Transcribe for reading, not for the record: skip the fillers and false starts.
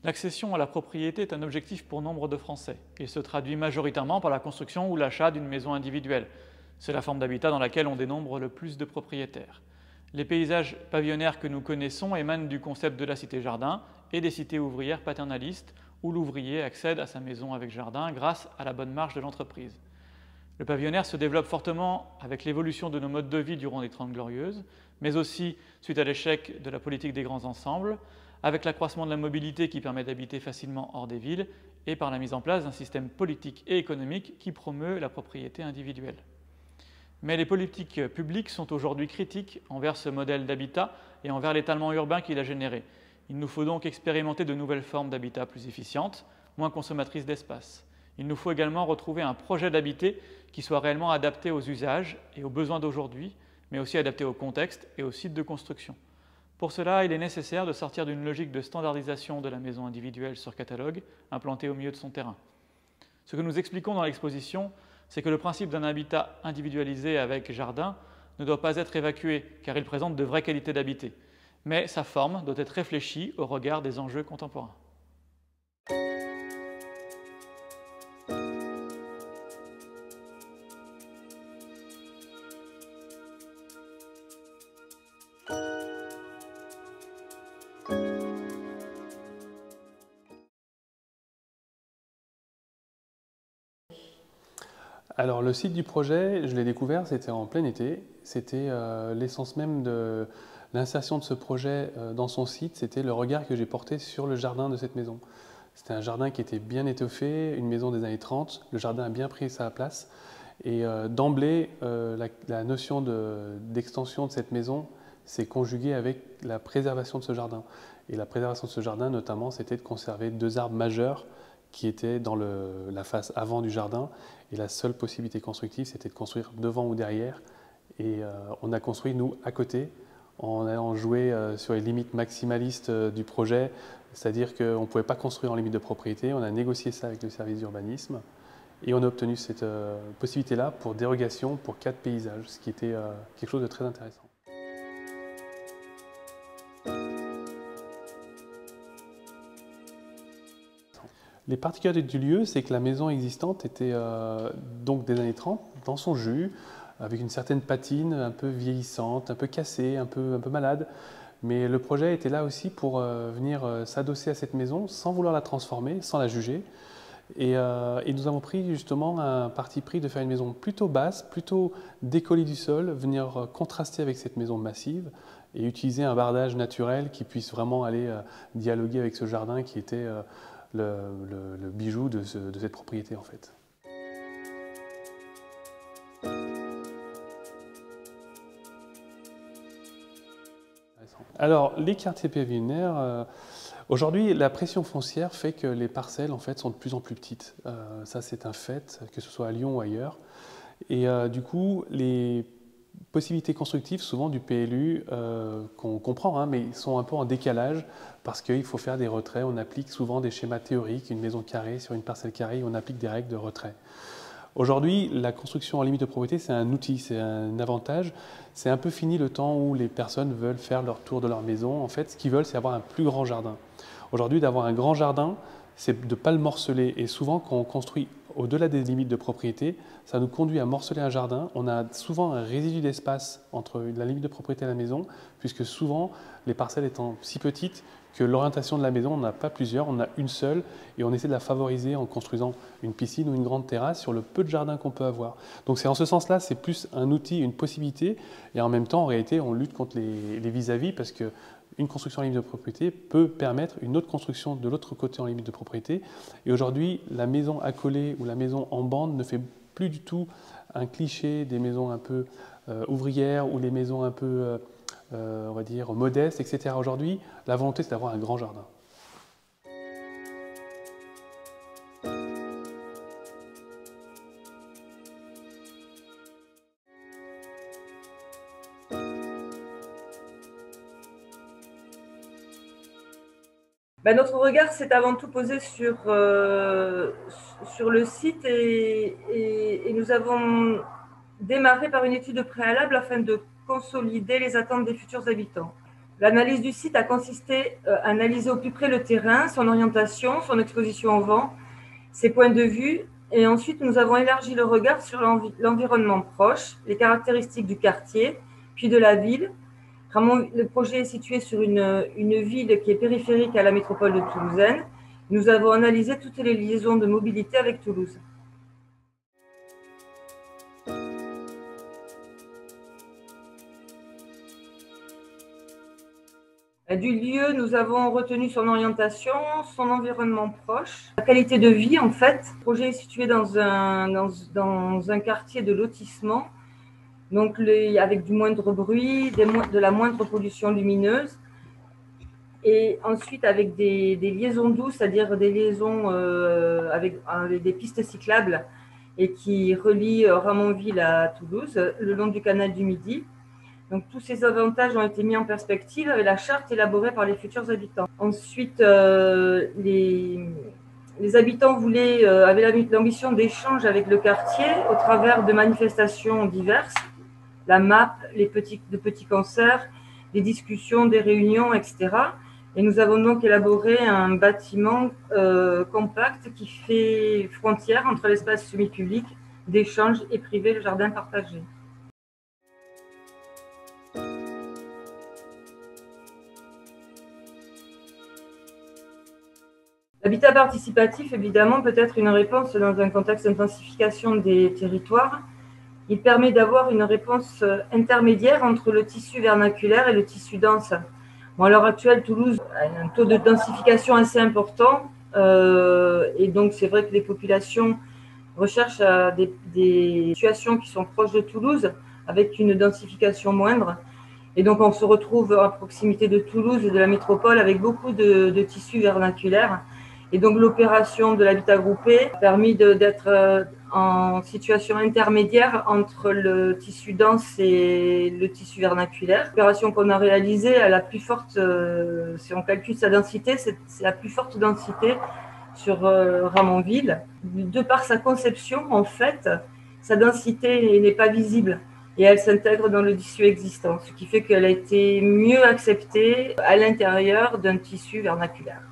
L'accession à la propriété est un objectif pour nombre de Français. Il se traduit majoritairement par la construction ou l'achat d'une maison individuelle. C'est la forme d'habitat dans laquelle on dénombre le plus de propriétaires. Les paysages pavillonnaires que nous connaissons émanent du concept de la cité-jardin et des cités ouvrières paternalistes où l'ouvrier accède à sa maison avec jardin grâce à la bonne marge de l'entreprise. Le pavillonnaire se développe fortement avec l'évolution de nos modes de vie durant les Trente Glorieuses, mais aussi suite à l'échec de la politique des grands ensembles, avec l'accroissement de la mobilité qui permet d'habiter facilement hors des villes et par la mise en place d'un système politique et économique qui promeut la propriété individuelle. Mais les politiques publiques sont aujourd'hui critiques envers ce modèle d'habitat et envers l'étalement urbain qu'il a généré. Il nous faut donc expérimenter de nouvelles formes d'habitat plus efficientes, moins consommatrices d'espace. Il nous faut également retrouver un projet d'habiter qui soit réellement adapté aux usages et aux besoins d'aujourd'hui, mais aussi adapté au contexte et aux sites de construction. Pour cela, il est nécessaire de sortir d'une logique de standardisation de la maison individuelle sur catalogue, implantée au milieu de son terrain. Ce que nous expliquons dans l'exposition, c'est que le principe d'un habitat individualisé avec jardin ne doit pas être évacué, car il présente de vraies qualités d'habiter. Mais sa forme doit être réfléchie au regard des enjeux contemporains. Alors le site du projet, je l'ai découvert, c'était en plein été. C'était l'essence même de l'insertion de ce projet dans son site, c'était le regard que j'ai porté sur le jardin de cette maison. C'était un jardin qui était bien étoffé, une maison des années 30, le jardin a bien pris sa place. Et d'emblée, la notion d'extension de cette maison s'est conjuguée avec la préservation de ce jardin. Et la préservation de ce jardin, notamment, c'était de conserver deux arbres majeurs qui étaient dans la face avant du jardin. Et la seule possibilité constructive, c'était de construire devant ou derrière. Et on a construit, nous, à côté, en allant jouer sur les limites maximalistes du projet, c'est-à-dire qu'on ne pouvait pas construire en limite de propriété. On a négocié ça avec le service d'urbanisme et on a obtenu cette possibilité-là pour dérogation pour 4 paysages, ce qui était quelque chose de très intéressant. Les particularités du lieu, c'est que la maison existante était donc des années 30, dans son jus, avec une certaine patine, un peu vieillissante, un peu cassée, un peu malade. Mais le projet était là aussi pour venir s'adosser à cette maison sans vouloir la transformer, sans la juger. Et nous avons pris justement un parti pris de faire une maison plutôt basse, plutôt décollée du sol, venir contraster avec cette maison massive et utiliser un bardage naturel qui puisse vraiment aller dialoguer avec ce jardin qui était le bijou de cette propriété en fait. Alors les quartiers pavillonnaires, aujourd'hui la pression foncière fait que les parcelles en fait sont de plus en plus petites. Ça c'est un fait, que ce soit à Lyon ou ailleurs. Et du coup les possibilités constructives souvent du PLU qu'on comprend, hein, mais ils sont un peu en décalage parce qu'il faut faire des retraits. On applique souvent des schémas théoriques, une maison carrée sur une parcelle carrée, on applique des règles de retrait. Aujourd'hui, la construction en limite de propriété, c'est un outil, c'est un avantage. C'est un peu fini le temps où les personnes veulent faire leur tour de leur maison. En fait, ce qu'ils veulent, c'est avoir un plus grand jardin. Aujourd'hui, d'avoir un grand jardin, c'est de ne pas le morceler. Et souvent, quand on construit au-delà des limites de propriété, ça nous conduit à morceler un jardin. On a souvent un résidu d'espace entre la limite de propriété et la maison, puisque souvent, les parcelles étant si petites que l'orientation de la maison, on n'a pas plusieurs, on a une seule, et on essaie de la favoriser en construisant une piscine ou une grande terrasse sur le peu de jardin qu'on peut avoir. Donc c'est en ce sens-là, c'est plus un outil, une possibilité, et en même temps, en réalité, on lutte contre les vis-à-vis, parce que une construction en limite de propriété peut permettre une autre construction de l'autre côté en limite de propriété. Et aujourd'hui, la maison accolée ou la maison en bande ne fait plus du tout un cliché des maisons un peu ouvrières ou les maisons un peu on va dire, modestes, etc. Aujourd'hui, la volonté, c'est d'avoir un grand jardin. Notre regard s'est avant tout posé sur le site et nous avons démarré par une étude préalable afin de consolider les attentes des futurs habitants. L'analyse du site a consisté à analyser au plus près le terrain, son orientation, son exposition au vent, ses points de vue, et ensuite nous avons élargi le regard sur l'environnement proche, les caractéristiques du quartier, puis de la ville. Le projet est situé sur une ville qui est périphérique à la métropole de Toulousaine. Nous avons analysé toutes les liaisons de mobilité avec Toulouse. Du lieu, nous avons retenu son orientation, son environnement proche, la qualité de vie en fait. Le projet est situé dans un quartier de lotissement, donc avec du moindre bruit, de la moindre pollution lumineuse, et ensuite avec des liaisons douces, c'est-à-dire des liaisons avec des pistes cyclables et qui relient Ramonville à Toulouse, le long du canal du Midi. Donc tous ces avantages ont été mis en perspective avec la charte élaborée par les futurs habitants. Ensuite, les habitants avaient l'ambition d'échange avec le quartier au travers de manifestations diverses, la MAP, de petits concerts, des discussions, des réunions, etc. Et nous avons donc élaboré un bâtiment compact qui fait frontière entre l'espace semi-public d'échange et privé, le jardin partagé. L'habitat participatif, évidemment, peut être une réponse dans un contexte d'intensification des territoires. Il permet d'avoir une réponse intermédiaire entre le tissu vernaculaire et le tissu dense. À l'heure actuelle, Toulouse a un taux de densification assez important et donc c'est vrai que les populations recherchent des situations qui sont proches de Toulouse avec une densification moindre. Et donc on se retrouve à proximité de Toulouse et de la métropole avec beaucoup de tissus vernaculaires. Et donc l'opération de l'habitat groupé a permis d'être en situation intermédiaire entre le tissu dense et le tissu vernaculaire. L'opération qu'on a réalisée, si on calcule sa densité, c'est la plus forte densité sur Ramonville. De par sa conception, en fait, sa densité n'est pas visible et elle s'intègre dans le tissu existant, ce qui fait qu'elle a été mieux acceptée à l'intérieur d'un tissu vernaculaire.